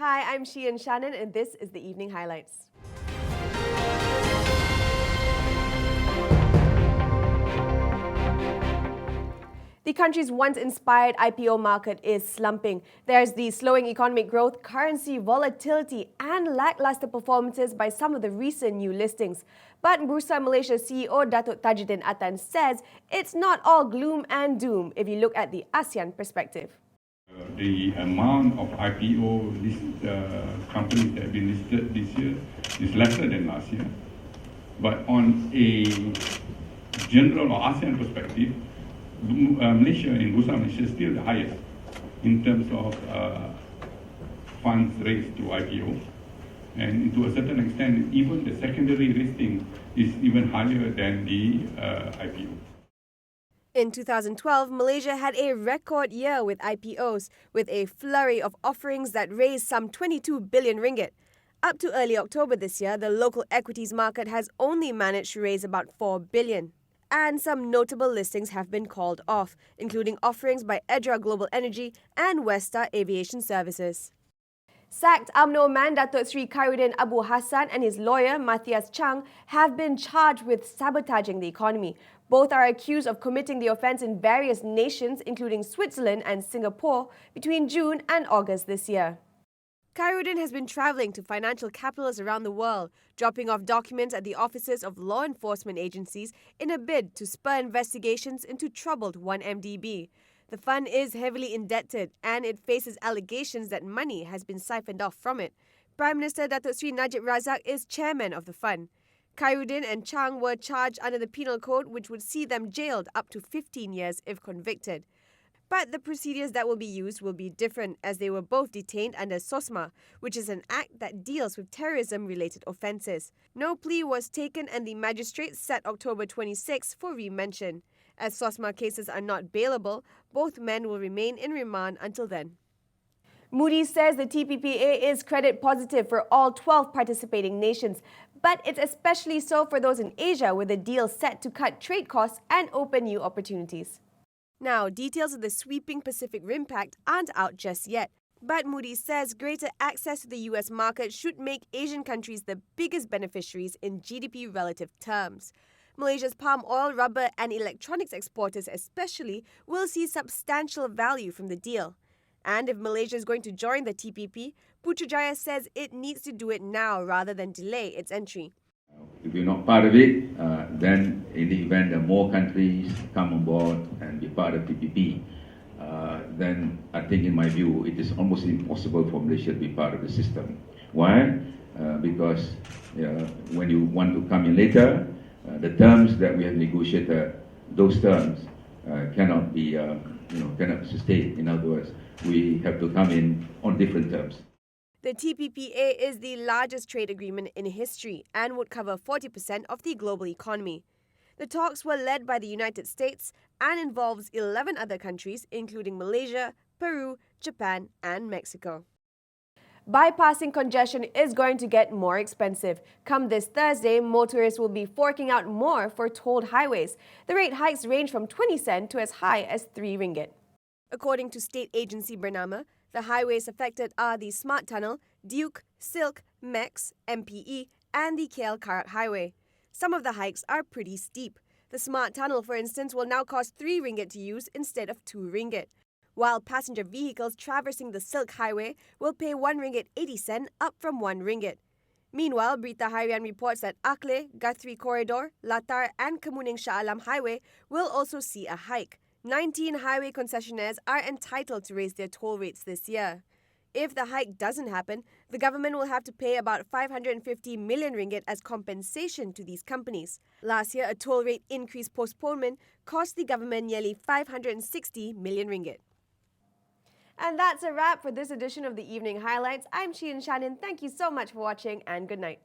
Hi, I'm Shein Shanin, and this is the Evening Highlights. The country's once-inspired IPO market is slumping. There's the slowing economic growth, currency volatility, and lackluster performances by some of the recent new listings. But Bursa Malaysia CEO Datuk Tajuddin Atan says it's not all gloom and doom if you look at the ASEAN perspective. The amount of IPO companies that have been listed this year is lesser than last year. But on a general or ASEAN perspective, Malaysia, in Bursa Malaysia, is still the highest in terms of funds raised to IPO. And to a certain extent, even the secondary listing is even higher than the IPO. In 2012, Malaysia had a record year with IPOs, with a flurry of offerings that raised some 22 billion ringgit. Up to early October this year, the local equities market has only managed to raise about 4 billion. And some notable listings have been called off, including offerings by Edra Global Energy and Westar Aviation Services. Sacked UMNO man Datuk Sri Khairuddin Abu Hassan and his lawyer Matthias Chang have been charged with sabotaging the economy. Both are accused of committing the offence in various nations, including Switzerland and Singapore, between June and August this year. Khairuddin has been travelling to financial capitals around the world, dropping off documents at the offices of law enforcement agencies in a bid to spur investigations into troubled 1MDB. The fund is heavily indebted and it faces allegations that money has been siphoned off from it. Prime Minister Datuk Sri Najib Razak is chairman of the fund. Khairuddin and Chang were charged under the Penal Code, which would see them jailed up to 15 years if convicted. But the procedures that will be used will be different, as they were both detained under SOSMA, which is an act that deals with terrorism-related offences. No plea was taken and the magistrate set October 26 for remention. As SOSMA cases are not bailable, both men will remain in remand until then. Moody's says the TPPA is credit positive for all 12 participating nations, but it's especially so for those in Asia, with the deal set to cut trade costs and open new opportunities. Now, details of the sweeping Pacific Rim Pact aren't out just yet, but Moody's says greater access to the US market should make Asian countries the biggest beneficiaries in GDP relative terms. Malaysia's palm oil, rubber and electronics exporters especially will see substantial value from the deal. And if Malaysia is going to join the TPP, Putrajaya says it needs to do it now rather than delay its entry. If we're not part of it, then in the event that more countries come on board and be part of TPP, then I think, in my view, it is almost impossible for Malaysia to be part of the system. Why? Because when you want to come in later, the terms that we have negotiated, those terms cannot be, cannot sustain. In other words, we have to come in on different terms. The TPPA is the largest trade agreement in history and would cover 40% of the global economy. The talks were led by the United States and involves 11 other countries, including Malaysia, Peru, Japan and Mexico. Bypassing congestion is going to get more expensive. Come this Thursday, motorists will be forking out more for tolled highways. The rate hikes range from 20 cent to as high as 3 ringgit. According to state agency Bernama, the highways affected are the Smart Tunnel, Duke, Silk, Max, MPE and the KL Karak Highway. Some of the hikes are pretty steep. The Smart Tunnel, for instance, will now cost 3 ringgit to use instead of 2 ringgit, while passenger vehicles traversing the Silk Highway will pay 1 ringgit 80 cent, up from 1 ringgit. Meanwhile, Berita Harian reports that Akle, Guthrie Corridor, Latar and Kemuning Shah Alam Highway will also see a hike. 19 highway concessionaires are entitled to raise their toll rates this year. If the hike doesn't happen, the government will have to pay about 550 million ringgit as compensation to these companies. Last year, a toll rate increase postponement cost the government nearly 560 million ringgit. And that's a wrap for this edition of the Evening Highlights. I'm Shein Shanin. Thank you so much for watching and good night.